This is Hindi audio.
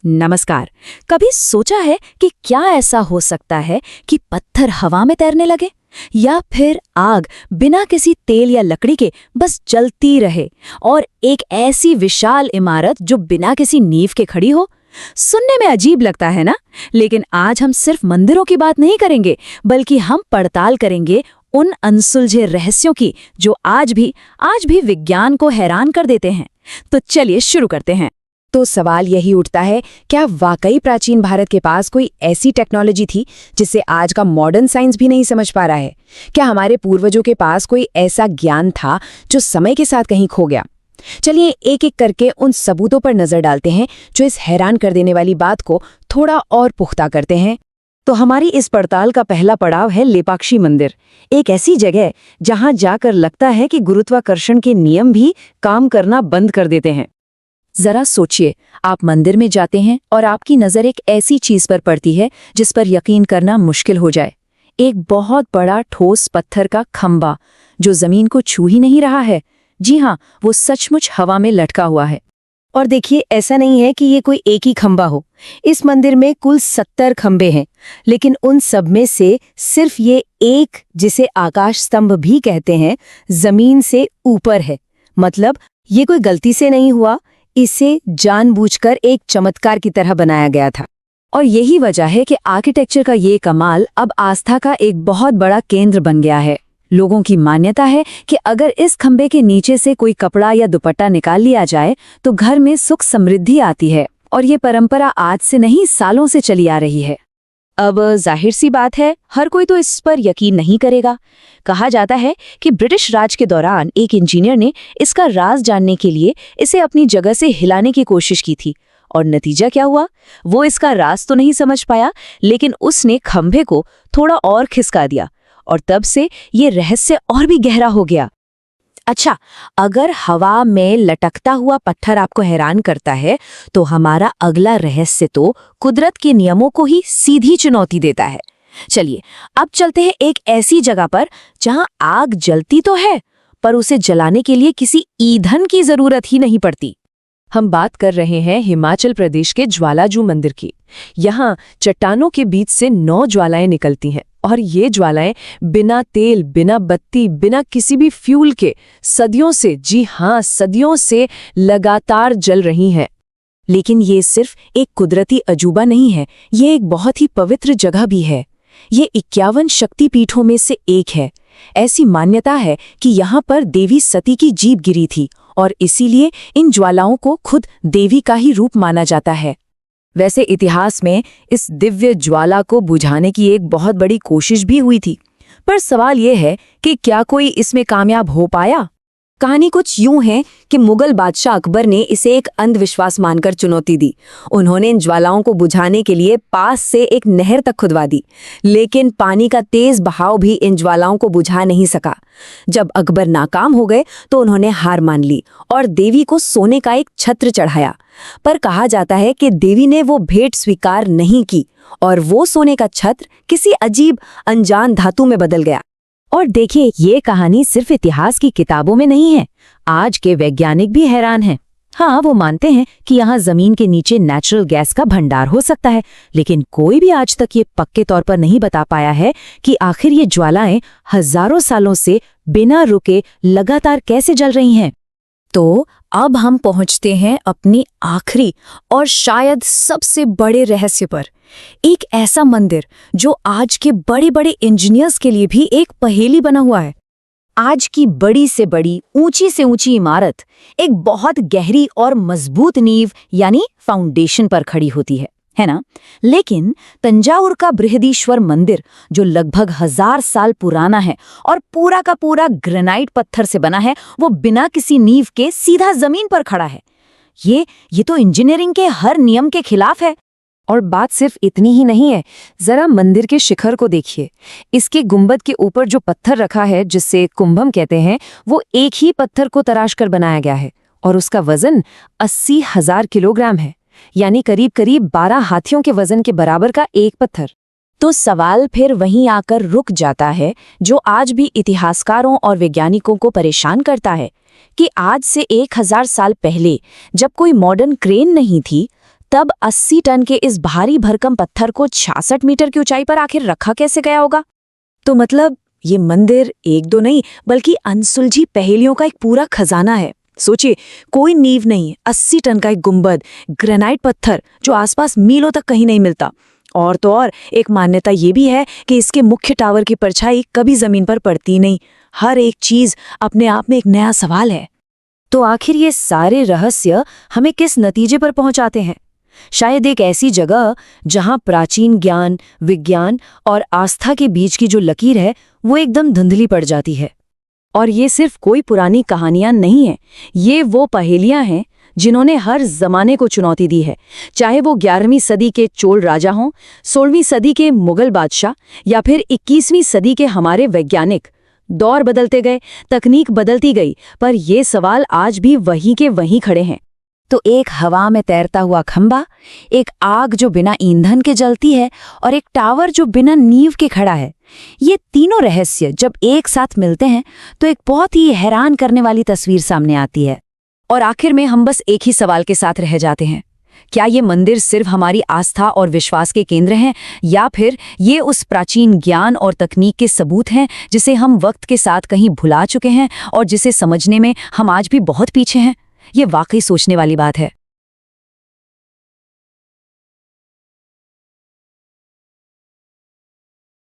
नमस्कार। कभी सोचा है कि क्या ऐसा हो सकता है कि पत्थर हवा में तैरने लगे या फिर आग बिना किसी तेल या लकड़ी के बस जलती रहे और एक ऐसी विशाल इमारत जो बिना किसी नींव के खड़ी हो। सुनने में अजीब लगता है ना, लेकिन आज हम सिर्फ मंदिरों की बात नहीं करेंगे, बल्कि हम पड़ताल करेंगे उन अनसुलझे रहस्यों की जो आज भी विज्ञान को हैरान कर देते हैं। तो चलिए शुरू करते हैं। तो सवाल यही उठता है, क्या वाकई प्राचीन भारत के पास कोई ऐसी टेक्नोलॉजी थी जिसे आज का मॉडर्न साइंस भी नहीं समझ पा रहा है? क्या हमारे पूर्वजों के पास कोई ऐसा ज्ञान था जो समय के साथ कहीं खो गया? चलिए एक एक करके उन सबूतों पर नजर डालते हैं जो इस हैरान कर देने वाली बात को थोड़ा और पुख्ता करते हैं। तो हमारी इस पड़ताल का पहला पड़ाव है लेपाक्षी मंदिर, एक ऐसी जगह जहां जाकर लगता है कि गुरुत्वाकर्षण के नियम भी काम करना बंद कर देते हैं। जरा सोचिए, आप मंदिर में जाते हैं और आपकी नज़र एक ऐसी चीज पर पड़ती है जिस पर यकीन करना मुश्किल हो जाए। एक बहुत बड़ा ठोस पत्थर का खंबा जो जमीन को छू ही नहीं रहा है। जी हाँ, वो सचमुच हवा में लटका हुआ है। और देखिए, ऐसा नहीं है कि ये कोई एक ही खंबा हो। इस मंदिर में कुल 70 खंबे हैं, लेकिन उन सब में से सिर्फ ये एक, जिसे आकाश स्तंभ भी कहते हैं, जमीन से ऊपर है। मतलब ये कोई गलती से नहीं हुआ, इसे जानबूझकर एक चमत्कार की तरह बनाया गया था। और यही वजह है कि आर्किटेक्चर का ये कमाल अब आस्था का एक बहुत बड़ा केंद्र बन गया है। लोगों की मान्यता है कि अगर इस खंबे के नीचे से कोई कपड़ा या दुपट्टा निकाल लिया जाए तो घर में सुख समृद्धि आती है, और ये परंपरा आज से नहीं, सालों से चली आ रही है। अब जाहिर सी बात है, हर कोई तो इस पर यकीन नहीं करेगा। कहा जाता है कि ब्रिटिश राज के दौरान एक इंजीनियर ने इसका राज जानने के लिए इसे अपनी जगह से हिलाने की कोशिश की थी, और नतीजा क्या हुआ? वो इसका राज तो नहीं समझ पाया, लेकिन उसने खंभे को थोड़ा और खिसका दिया, और तब से ये रहस्य और भी गहरा हो गया। अच्छा, अगर हवा में लटकता हुआ पत्थर आपको हैरान करता है, तो हमारा अगला रहस्य तो कुदरत के नियमों को ही सीधी चुनौती देता है। चलिए अब चलते हैं एक ऐसी जगह पर जहां आग जलती तो है, पर उसे जलाने के लिए किसी ईंधन की जरूरत ही नहीं पड़ती। हम बात कर रहे हैं हिमाचल प्रदेश के ज्वालाजू मंदिर की। यहाँ चट्टानों के बीच से 9 ज्वालाएं निकलती हैं, और ये ज्वालाएं बिना तेल, बिना बत्ती, बिना किसी भी फ्यूल के सदियों से, जी हाँ सदियों से लगातार जल रही हैं। लेकिन ये सिर्फ एक कुदरती अजूबा नहीं है, ये एक बहुत ही पवित्र जगह भी है। ये 51 शक्तिपीठों में से एक है। ऐसी मान्यता है कि यहाँ पर देवी सती की जीभ गिरी थी, और इसीलिए इन ज्वालाओं को खुद देवी का ही रूप माना जाता है। वैसे इतिहास में इस दिव्य ज्वाला को बुझाने की एक बहुत बड़ी कोशिश भी हुई थी, पर सवाल ये है कि क्या कोई इसमें कामयाब हो पाया? कहानी कुछ यूं है कि मुगल बादशाह अकबर ने इसे एक अंधविश्वास मानकर चुनौती दी। उन्होंने इन ज्वालाओं को बुझाने के लिए पास से एक नहर तक खुदवा दी, लेकिन पानी का तेज बहाव भी इन ज्वालाओं को बुझा नहीं सका। जब अकबर नाकाम हो गए तो उन्होंने हार मान ली और देवी को सोने का एक छत्र चढ़ाया। पर कहा जाता है कि देवी ने वो भेंट स्वीकार नहीं की, और वो सोने का छत्र किसी अजीब अनजान धातु में बदल गया। और देखिए, ये कहानी सिर्फ इतिहास की किताबों में नहीं है, आज के वैज्ञानिक भी हैरान हैं। हाँ, वो मानते हैं कि यहाँ जमीन के नीचे नेचुरल गैस का भंडार हो सकता है, लेकिन कोई भी आज तक ये पक्के तौर पर नहीं बता पाया है कि आखिर ये ज्वालाएं हजारों सालों से बिना रुके लगातार कैसे जल रही हैं। तो अब हम पहुंचते हैं अपनी आखिरी और शायद सबसे बड़े रहस्य पर। एक ऐसा मंदिर जो आज के बड़े बड़े इंजीनियर्स के लिए भी एक पहेली बना हुआ है। आज की बड़ी से बड़ी, ऊंची से ऊंची इमारत एक बहुत गहरी और मजबूत नींव यानी फाउंडेशन पर खड़ी होती है ना? लेकिन तंजावुर का बृहदीश्वर मंदिर, जो लगभग 1000 साल पुराना है और पूरा का पूरा ग्रेनाइट पत्थर से बना है, वो बिना किसी नींव के सीधा जमीन पर खड़ा है। ये तो इंजीनियरिंग के हर नियम के खिलाफ है। और बात सिर्फ इतनी ही नहीं है, जरा मंदिर के शिखर को देखिए। इसके गुंबद के ऊपर जो पत्थर रखा है, जिसे कुंभम कहते हैं, वो एक ही पत्थर को तराश कर बनाया गया है, और उसका वजन 80,000 किलोग्राम है, यानी करीब करीब 12 हाथियों के वजन के बराबर का एक पत्थर। तो सवाल फिर वहीं आकर रुक जाता है, जो आज भी इतिहासकारों और वैज्ञानिकों को परेशान करता है, कि आज से 1000 साल पहले, जब कोई मॉडर्न क्रेन नहीं थी, तब 80 टन के इस भारी भरकम पत्थर को 66 मीटर की ऊंचाई पर आखिर रखा कैसे गया होगा? तो मतलब ये मंदिर एक दो नहीं बल्कि अनसुलझी पहेलियों का एक पूरा खजाना है। सोचिए, कोई नींव नहीं, 80 टन का एक गुंबद, ग्रेनाइट पत्थर जो आसपास मीलों तक कहीं नहीं मिलता। और तो और एक मान्यता ये भी है कि इसके मुख्य टावर की परछाई कभी जमीन पर पड़ती नहीं। हर एक चीज अपने आप में एक नया सवाल है। तो आखिर ये सारे रहस्य हमें किस नतीजे पर पहुंचाते हैं? शायद एक ऐसी जगह जहां प्राचीन ज्ञान, विज्ञान और आस्था के बीच की जो लकीर है वो एकदम धुंधली पड़ जाती है। और ये सिर्फ कोई पुरानी कहानियां नहीं है, ये वो पहेलियां हैं जिन्होंने हर जमाने को चुनौती दी है। चाहे वो 11वीं सदी के चोल राजा हों, 16वीं सदी के मुगल बादशाह या फिर 21वीं सदी के हमारे वैज्ञानिक। दौर बदलते गए, तकनीक बदलती गई, पर ये सवाल आज भी वहीं के वहीं खड़े हैं। तो एक हवा में तैरता हुआ खंबा, एक आग जो बिना ईंधन के जलती है और एक टावर जो बिना नींव के खड़ा है। ये तीनों रहस्य जब एक साथ मिलते हैं तो एक बहुत ही हैरान करने वाली तस्वीर सामने आती है। और आखिर में हम बस एक ही सवाल के साथ रह जाते हैं, क्या ये मंदिर सिर्फ हमारी आस्था और विश्वास के केंद्र हैं, या फिर ये उस प्राचीन ज्ञान और तकनीक के सबूत हैं जिसे हम वक्त के साथ कहीं भुला चुके हैं और जिसे समझने में हम आज भी बहुत पीछे हैं? ये वाकई सोचने वाली बात है।